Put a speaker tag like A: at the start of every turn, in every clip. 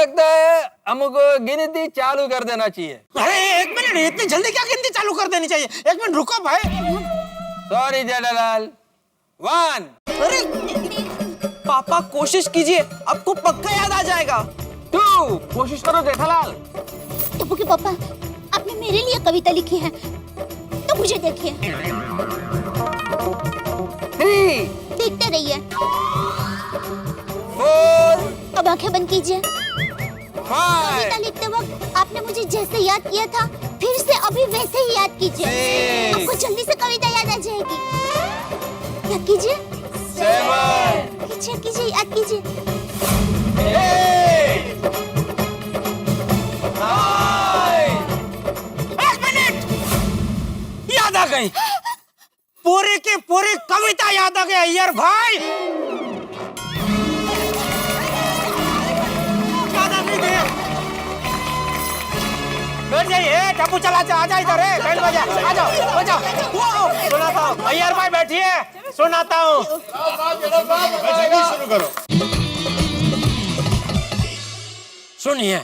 A: लगता है हमको गिनती चालू कर देना चाहिए।
B: अरे एक मिनट, इतनी जल्दी क्या गिनती चालू कर देनी चाहिए? एक मिनट रुको भाई।
A: सॉरी जेठालाल। 1।
B: अरे पापा कोशिश कीजिए, आपको पक्का याद आ जाएगा।
A: 2। कोशिश करो जेठालाल।
C: टप्पू के पापा, आपने मेरे लिए कविता लिखी है तो मुझे देखिए।
A: 3।
C: देखते रहिए।
A: 4।
C: अब आंखें बंद कीजिए।
A: 5।
C: कविता लिखते वक्त आपने मुझे जैसे याद किया था, फिर से अभी वैसे ही याद कीजिए।
A: 6।
C: आपको जल्दी से कविता याद आ जाएगी। याद कीजिए।
A: 7।
C: कीजिए, याद कीजिए।
A: 8। 9।
B: एक मिनट, याद आ गई। पूरी की पूरी कविता याद आ गई अय्यर भाई। याद आ गई। बैठ जाइए, टप्पू चला आ जा इधर। बैंड बजा, आ जाओ, बजाओ। सुनाता हूँ अय्यर भाई, बैठिए, सुनाता हूँ।
D: शुरू करो।
B: सुनिए।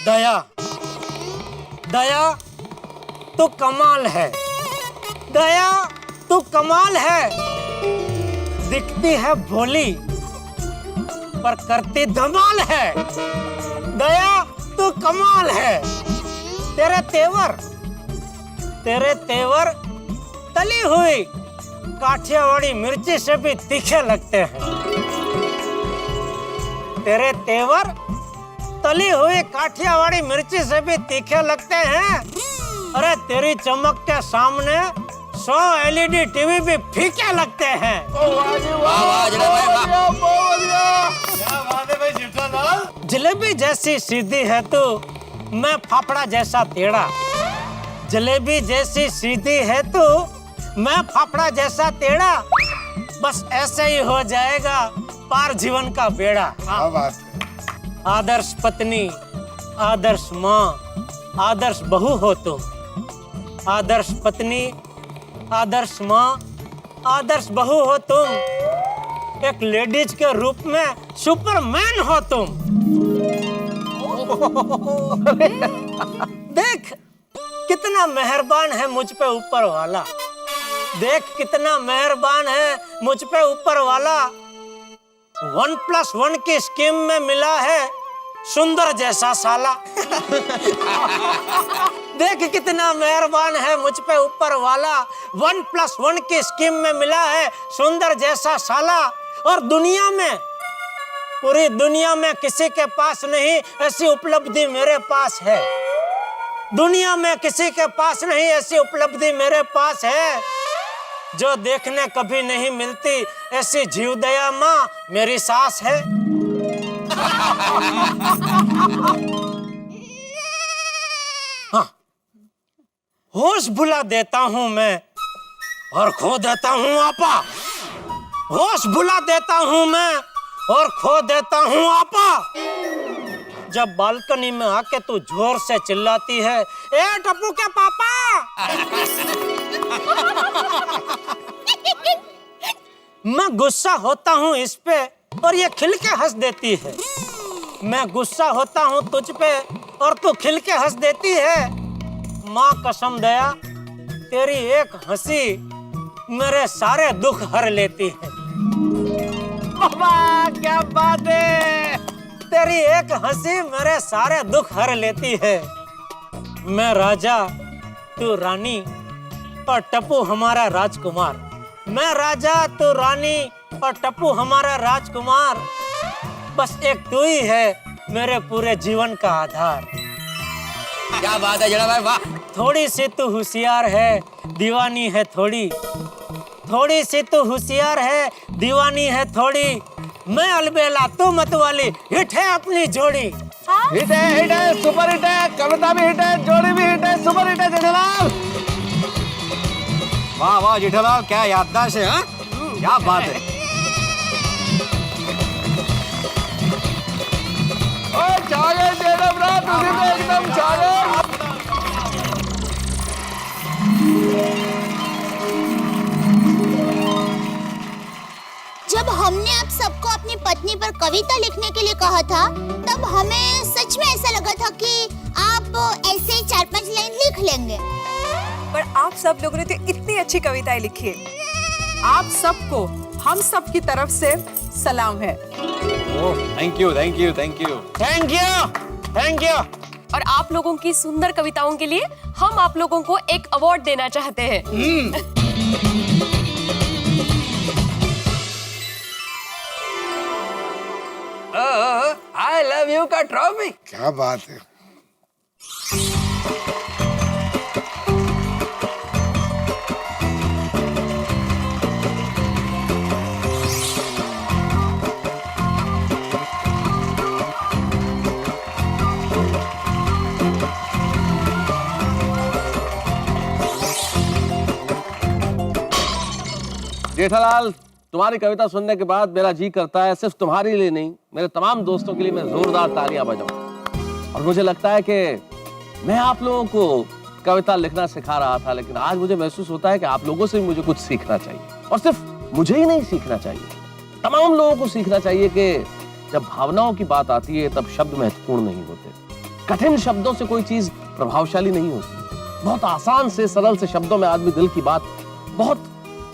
B: दया, दया तो कमाल है, दया तो कमाल है। दिखती है भोली पर करती धमाल है। दया तो कमाल है। तेरे तेवर तली हुई काठियावाड़ी मिर्ची से भी तीखे लगते हैं। तेरे तेवर तली हुई काठियावाड़ी मिर्ची से भी तीखे लगते हैं। अरे तेरी चमक के सामने 100 LED टीवी भी फीके लगते हैं। जलेबी जैसी सीधी है तू, मैं फाफड़ा जैसा टेढ़ा। जलेबी जैसी सीधी है तू, मैं फाफड़ा जैसा टेढ़ा। बस ऐसे ही हो जाएगा पार जीवन का बेड़ा।
D: क्या बात है।
B: आदर्श पत्नी, आदर्श माँ, आदर्श बहू हो तुम। आदर्श पत्नी, आदर्श माँ, आदर्श बहू हो तुम। एक लेडीज के रूप में सुपरमैन हो तुम। देख कितना मेहरबान है मुझ पे ऊपर वाला। देख कितना मेहरबान है मुझ पे ऊपर वाला। 1+1 की स्कीम में मिला है सुंदर जैसा साला। देख कितना मेहरबान है मुझ पे ऊपर वाला। 1+1 की स्कीम में मिला है सुंदर जैसा साला। और दुनिया में, पूरी दुनिया में किसी के पास नहीं ऐसी उपलब्धि मेरे पास है। दुनिया में किसी के पास नहीं ऐसी उपलब्धि मेरे पास है, जो देखने कभी नहीं मिलती। ऐसी जीवदया माँ मेरी सास है। हाँ, होश भुला देता हूँ मैं और खो देता हूँ आपा। होश भुला देता हूँ मैं और खो देता हूँ आपा। जब बालकनी में आके तू जोर से चिल्लाती है, ए टप्पू के पापा। मैं गुस्सा होता हूँ इस पे और ये खिल के हंस देती है। मैं गुस्सा होता हूँ तुझ पे और तू खिल के हंस देती है। माँ कसम दया, तेरी एक हंसी मेरे सारे दुख हर लेती है। बाबा क्या बात है, तेरी एक हंसी मेरे सारे दुख हर लेती है। मैं राजा, तू रानी और टप्पू हमारा राजकुमार। मैं राजा, तू रानी और टप्पू हमारा राजकुमार। बस एक तू ही है मेरे पूरे जीवन का आधार।
A: क्या बात है जड़ा भाई, वाह।
B: थोड़ी सी तू होशियार है, दीवानी है थोड़ी। थोड़ी सी तू होशियार है, दीवानी है थोड़ी। मैं अलबेला तू मतवाली, हिट है अपनी जोड़ी।
A: हिट है, सुपर हिट है, कविता भी हिट है, जोड़ी भी हिट है, सुपर हिट है जेठालाल। वाह वाह जेठालाल, क्या याददाश्त है। हाँ, क्या बात है। ओ छा गए जेठालाल, तुझे तो एकदम छा गए।
C: कविता लिखने के लिए कहा था तब हमें सच में ऐसा लगा था कि आप ऐसे 4-5 लाइन लिख लेंगे।
E: पर आप सब लोगों ने तो इतनी अच्छी कविताएं लिखी है। आप सबको हम सब की तरफ से सलाम है।
A: Thank you thank you thank you
B: thank you, thank you.
F: और आप लोगों की सुंदर कविताओं के लिए हम आप लोगों को एक अवार्ड देना चाहते हैं।
A: आई लव यू का ट्रॉफी।
D: क्या बात है।
A: जेठालाल, तुम्हारी कविता सुनने के बाद मेरा जी करता है सिर्फ तुम्हारे लिए नहीं, मेरे तमाम दोस्तों के लिए मैं जोरदार तालियां बजाऊं। और मुझे लगता है कि मैं आप लोगों को कविता लिखना सिखा रहा था, लेकिन आज मुझे महसूस होता है कि आप लोगों से भी मुझे कुछ सीखना चाहिए। और सिर्फ मुझे ही नहीं सीखना चाहिए, तमाम लोगों को सीखना चाहिए कि जब भावनाओं की बात आती है तब शब्द महत्वपूर्ण नहीं होते। कठिन शब्दों से कोई चीज प्रभावशाली नहीं होती। बहुत आसान से सरल से शब्दों में आदमी दिल की बात बहुत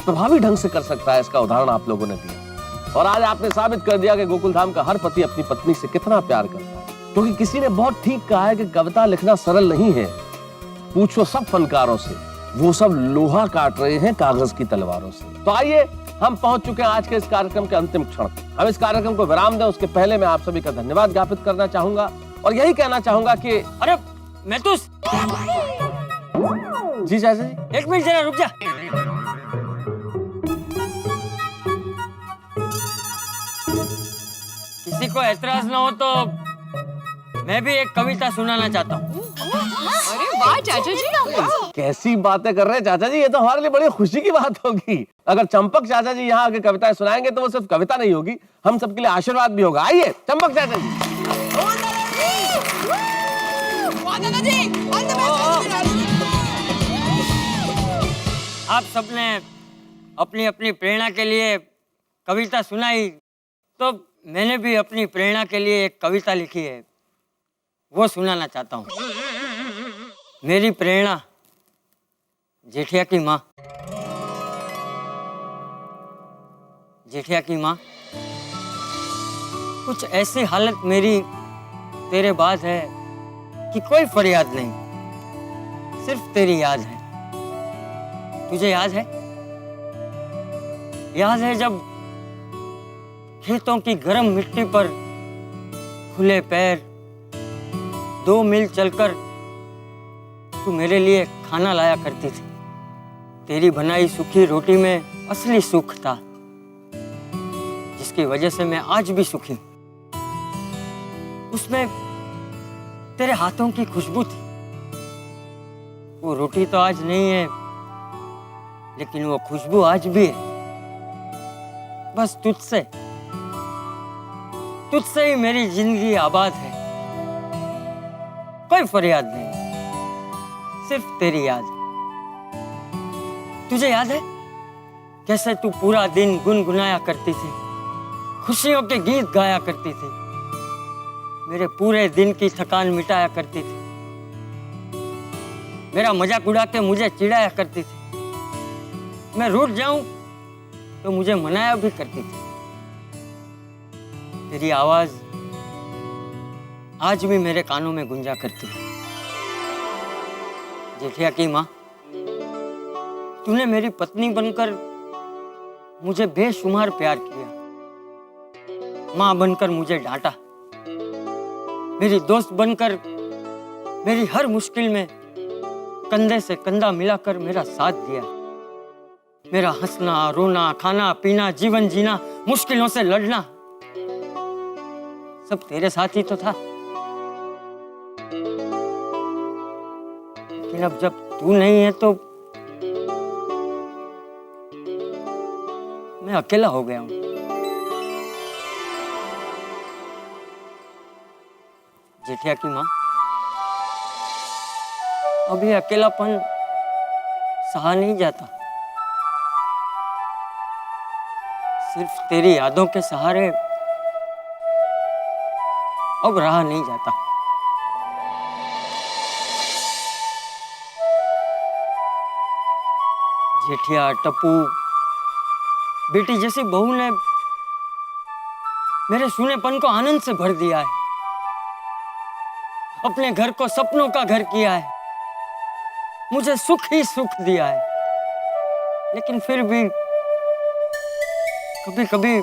A: प्रभावी ढंग से कर सकता है। इसका उदाहरण आप लोगों ने दिया और आज आपने साबित कर दिया कि गोकुलधाम का हर पति अपनी पत्नी से कितना प्यार करता है। क्योंकि किसी ने बहुत ठीक कहा है कि कविता लिखना सरल नहीं है। पूछो सब फनकारों से, वो सब लोहा काट रहे हैं कागज की तलवारों से। तो आइए, हम पहुंच चुके हैं आज के इस कार्यक्रम के अंतिम क्षण। हम इस कार्यक्रम को विराम दें उसके पहले मैं आप सभी का धन्यवाद ज्ञापित करना चाहूंगा और यही कहना चाहूंगा कि
B: अरे मैं तो
A: जी चाचा जी,
B: एक मिनट जरा रुक जा। किसी को ऐतराज ना हो तो मैं भी एक कविता सुनाना चाहता हूँ।
F: अरे वाह चाचा जी,
A: कैसी बातें कर रहे हैं चाचा जी, ये तो हमारे लिए बड़ी खुशी की बात होगी। अगर चंपक चाचा जी यहाँ आके कविताएं सुनाएंगे तो वो सिर्फ कविता नहीं होगी, हम सबके लिए आशीर्वाद भी होगा। आइए चंपक चाचा जी।
B: आप सबने अपनी अपनी प्रेरणा के लिए कविता सुनाई, तो मैंने भी अपनी प्रेरणा के लिए एक कविता लिखी है, वो सुनाना चाहता हूँ। मेरी प्रेरणा जेठिया की माँ। जेठिया की माँ, कुछ ऐसी हालत मेरी तेरे बाद है कि कोई फरियाद नहीं, सिर्फ तेरी याद है। तुझे याद है? याद है जब खेतों की गर्म मिट्टी पर खुले पैर 2 मील चलकर तू मेरे लिए खाना लाया करती थी। तेरी बनाई सूखी रोटी में असली सुख था, जिसकी वजह से मैं आज भी सुखी। उसमें तेरे हाथों की खुशबू थी। वो रोटी तो आज नहीं है, लेकिन वो खुशबू आज भी है। बस तुझसे ही मेरी जिंदगी आबाद है। कोई फरियाद नहीं, सिर्फ तेरी याद। तुझे याद है कैसे तू पूरा दिन गुनगुनाया करती थी, खुशियों के गीत गाया करती थी, मेरे पूरे दिन की थकान मिटाया करती थी, मेरा मजाक उड़ा के मुझे चिढ़ाया करती थी, मैं रूठ जाऊं तो मुझे मनाया भी करती थी। तेरी आवाज आज भी मेरे कानों में गूंजा करती है। जेठिया की माँ, तूने मेरी पत्नी बनकर मुझे बेशुमार प्यार किया। माँ बनकर मुझे डांटा, मेरी दोस्त बनकर मेरी हर मुश्किल में कंधे से कंधा मिलाकर मेरा साथ दिया। मेरा हंसना, रोना, खाना, पीना, जीवन जीना, मुश्किलों से लड़ना, सब तेरे साथ ही तो था। लेकिन अब जब तू नहीं है तो मैं अकेला हो गया हूं। जेठिया की माँ, अभी अकेलापन सहा नहीं जाता। सिर्फ तेरी यादों के सहारे
G: अब रहा नहीं जाता। जेठिया, टप्पू, बेटी जैसी बहू ने मेरे सूनेपन को आनंद से भर दिया है, अपने घर को सपनों का घर किया है, मुझे सुख ही सुख दिया है। लेकिन फिर भी कभी कभी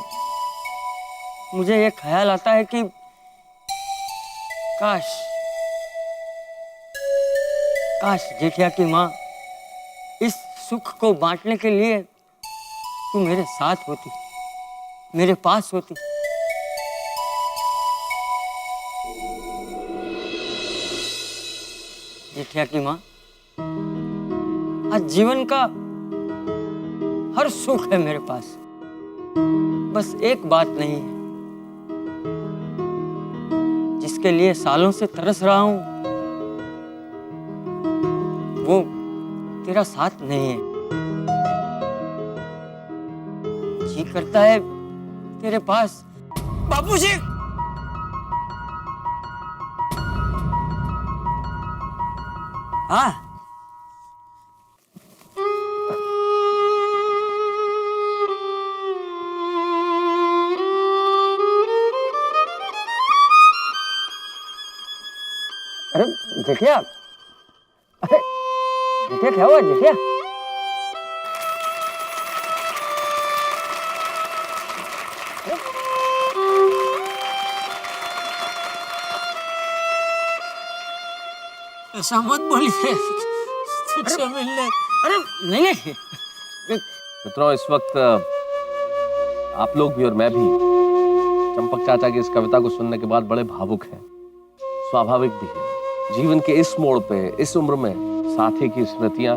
G: मुझे ये ख्याल आता है कि काश काश जेठिया की माँ इस सुख को बांटने के लिए तू मेरे साथ होती, मेरे पास होती। जेठिया की माँ, आज जीवन का हर सुख है मेरे पास, बस एक बात नहीं है जिसके लिए सालों से तरस रहा हूं, वो तेरा साथ नहीं है। जी करता है तेरे पास।
B: बापूजी,
G: हाँ, अरे जेठिया, अरे जेठिया क्या हुआ जेठिया?
B: ऐसा मत बोलिए, तुझसे मिलने।
G: अरे नहीं नहीं,
A: मित्रों, इस वक्त आप लोग भी और मैं भी चंपक चाचा की इस कविता को सुनने के बाद बड़े भावुक हैं। स्वाभाविक भी है। जीवन के इस मोड़ पे, इस उम्र में साथी की स्मृतियां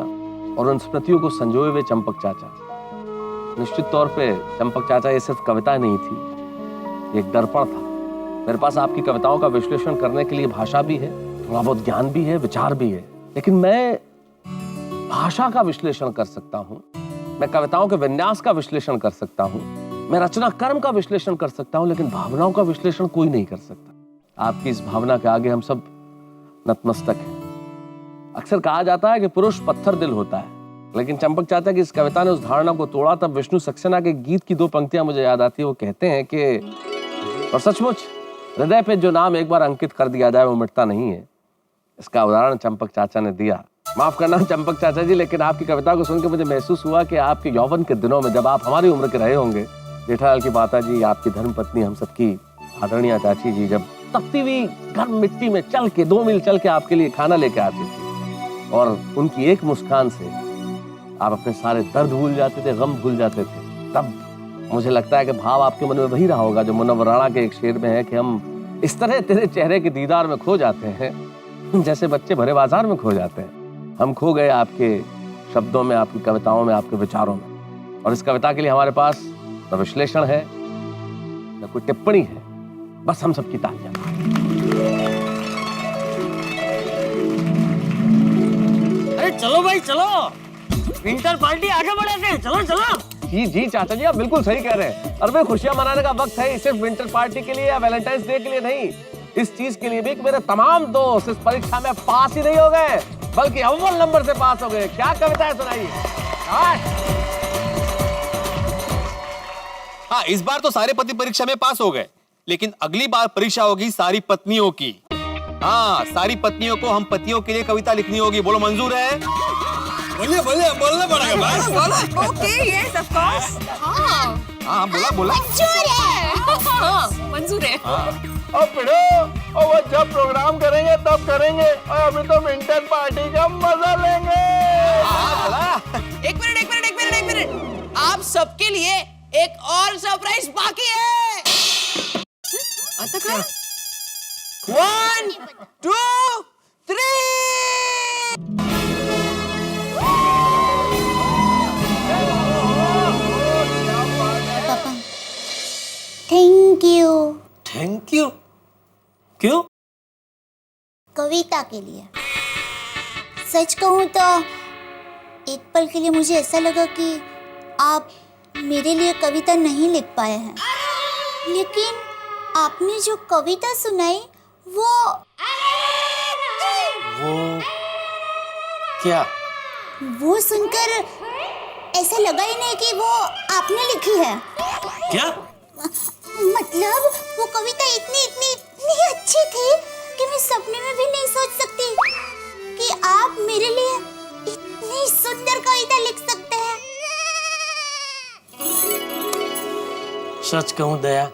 A: और उन स्मृतियों को संजोए हुए चंपक चाचा। निश्चित तौर पे चंपक चाचा ये सिर्फ कविता नहीं थी, ये एक दर्पण था। मेरे पास आपकी कविताओं का विश्लेषण करने के लिए भाषा भी है, थोड़ा बहुत ज्ञान भी है, विचार भी है, लेकिन मैं भाषा का विश्लेषण कर सकता हूँ, मैं कविताओं के विन्यास का विश्लेषण कर सकता हूँ, मैं रचना कर्म का विश्लेषण कर सकता हूँ, लेकिन भावनाओं का विश्लेषण कोई नहीं कर सकता। आपकी इस भावना के आगे हम सब नतमस्तक हैं। अक्सर कहा जाता है कि पुरुष पत्थर दिल होता है, लेकिन चंपक चाचा की इस कविता ने उस धारणा को तोड़ा। तब विष्णु सक्सेना के गीत की दो पंक्तियां मुझे याद आती है। वो कहते हैं कि और सचमुच हृदय पे जो नाम एक बार अंकित कर दिया जाए वो मिटता नहीं है। इसका उदाहरण चंपक चाचा ने दिया। माफ करना चंपक चाचा जी, लेकिन आपकी कविता को सुनकर मुझे महसूस हुआ कि आपके यौवन के दिनों में जब आप हमारी उम्र के रहे होंगे, जेठालाल की माता जी, आपकी धर्मपत्नी, हम सबकी आदरणीय चाची जी, जब तपती हुई गर्म मिट्टी में चल के 2 मील चल के आपके लिए खाना लेके आती थी, और उनकी एक मुस्कान से आप अपने सारे दर्द भूल जाते थे, गम भूल जाते थे। तब मुझे लगता है कि भाव आपके मन में वही रहा होगा जो मुनव्वर राणा के एक शेर में है कि हम इस तरह तेरे चेहरे के दीदार में खो जाते हैं जैसे बच्चे भरे बाजार में खो जाते हैं। हम खो गए आपके शब्दों में, आपकी कविताओं में, आपके विचारों में। और इस कविता के लिए हमारे पास न विश्लेषण है, न कोई टिप्पणी है, बस हम सबकी तालियां।
G: अरे चलो भाई चलो, विंटर पार्टी आगे बढ़ाते हैं, चलो चलो।
A: जी जी चाचा जी, आप बिल्कुल सही कह रहे हैं। और भाई खुशियां मनाने का वक्त है, सिर्फ विंटर पार्टी के लिए या वैलेंटाइंस डे के लिए नहीं, इस चीज के लिए भी कि मेरे तमाम दोस्त इस परीक्षा में पास ही नहीं हो गए, बल्कि अव्वल नंबर से पास हो गए। क्या कविता है, सुनाइए।
H: हाँ, इस बार तो सारे पति परीक्षा में पास हो गए, लेकिन अगली बार परीक्षा होगी सारी पत्नियों की। हाँ, सारी पत्नियों को हम पतियों के लिए कविता लिखनी होगी। बोलो मंजूर है?
D: बोलिए बोलिए, बोलना पड़ेगा भाई।
E: Okay, yes of course.
H: हाँ बोला बोला।
C: मंजूर है।
F: हाँ, मंजूर है।
D: और पिड़ो, और वो जब प्रोग्राम करेंगे तब करेंगे, और अभी तो विंटर पार्टी का मजा लेंगे।
I: एक मिनट, आप सबके लिए एक और सरप्राइज बाकी है। 1 2 3।
C: पापा, थैंक यू।
B: Thank you. क्यों?
C: कविता के लिए। सच कहूँ तो एक पल के लिए मुझे ऐसा लगा कि आप मेरे लिए कविता नहीं लिख पाए हैं, लेकिन आपने जो कविता सुनाई वो
B: क्या?
C: वो सुनकर ऐसा लगा ही नहीं कि वो आपने लिखी है।
B: क्या?
C: मतलब वो कविता इतनी इतनी इतनी अच्छी थी कि मैं सपने में भी नहीं सोच सकती कि आप मेरे लिए इतनी सुंदर कविता लिख सकते हैं।
B: सच कहूं दया,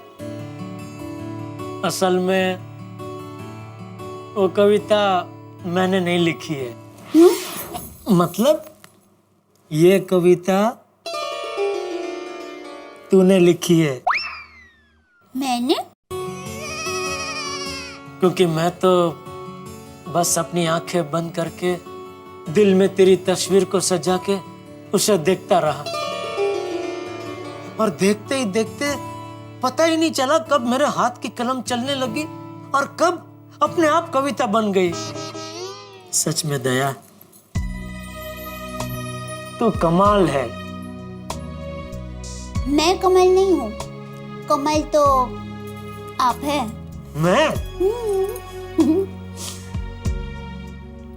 B: असल में वो कविता मैंने नहीं लिखी है। मतलब ये कविता तूने लिखी है।
C: मैंने?
B: क्योंकि मैं तो बस अपनी आंखें बंद करके दिल में तेरी तस्वीर को सजा के उसे देखता रहा, और देखते ही देखते पता ही नहीं चला कब मेरे हाथ की कलम चलने लगी और कब अपने आप कविता बन गई। सच में दया, तू कमाल है।
C: मैं कमल नहीं हूँ, कमल तो आप हैं।
B: मैं?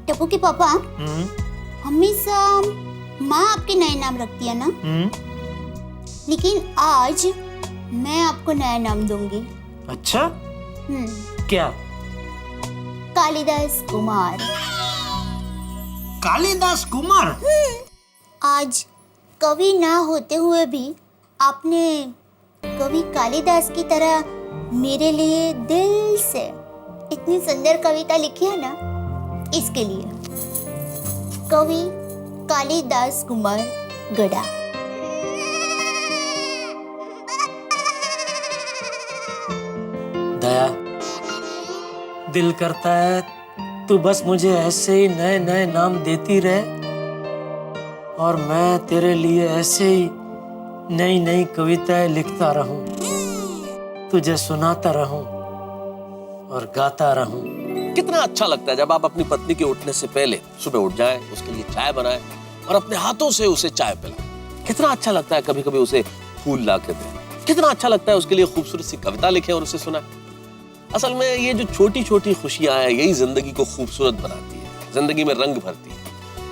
C: टप्पू के पापा हमेशा माँ आपके नए नाम रखती है ना, लेकिन आज मैं आपको नया नाम दूंगी।
B: अच्छा? क्या?
C: कालिदास कुमार।
B: कालिदास कुमार?
C: आज कवि ना होते हुए भी आपने कवि कालिदास की तरह मेरे लिए दिल से इतनी सुंदर कविता लिखी है ना, इसके लिए कवि कालिदास कुमार गड़ा।
B: दया, दिल करता है तू बस मुझे ऐसे ही नए नए नाम देती रहे और मैं तेरे लिए ऐसे ही नई नई कविताएं लिखता रहूं, तुझे सुनाता रहूं और गाता रहूं।
A: कितना अच्छा लगता है जब आप अपनी पत्नी के उठने से पहले सुबह उठ जाएं, उसके लिए चाय बनाएं और अपने हाथों से उसे चाय पिलाएं। कितना अच्छा लगता है कभी कभी उसे फूल ला के दें। कितना अच्छा लगता है उसके लिए खूबसूरत सी कविता लिखें और उसे सुनाएं। असल में ये जो छोटी छोटी खुशियां हैं, यही जिंदगी को खूबसूरत बनाती है, जिंदगी में रंग भरती है।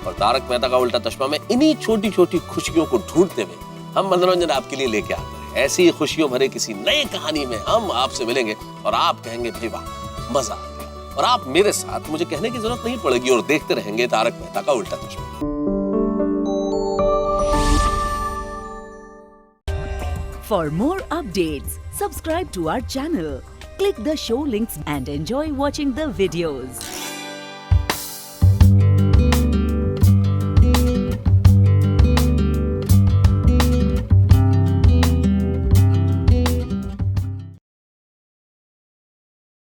A: और तारक मेहता का उल्टा चश्मा में इन्हीं छोटी छोटी खुशियों को ढूंढते हुए हम मनोरंजन आपके लिए लेके आते हैं। ऐसी ही खुशियों भरे किसी नई कहानी में हम आपसे मिलेंगे और आप कहेंगे भाई वाह, मजा आ गया। और आप मेरे साथ, मुझे कहने की जरूरत नहीं पड़ेगी, और देखते रहेंगे तारक मेहता का उल्टा चश्मा।
J: For more updates, subscribe to our channel, click the show links and enjoy watching the videos.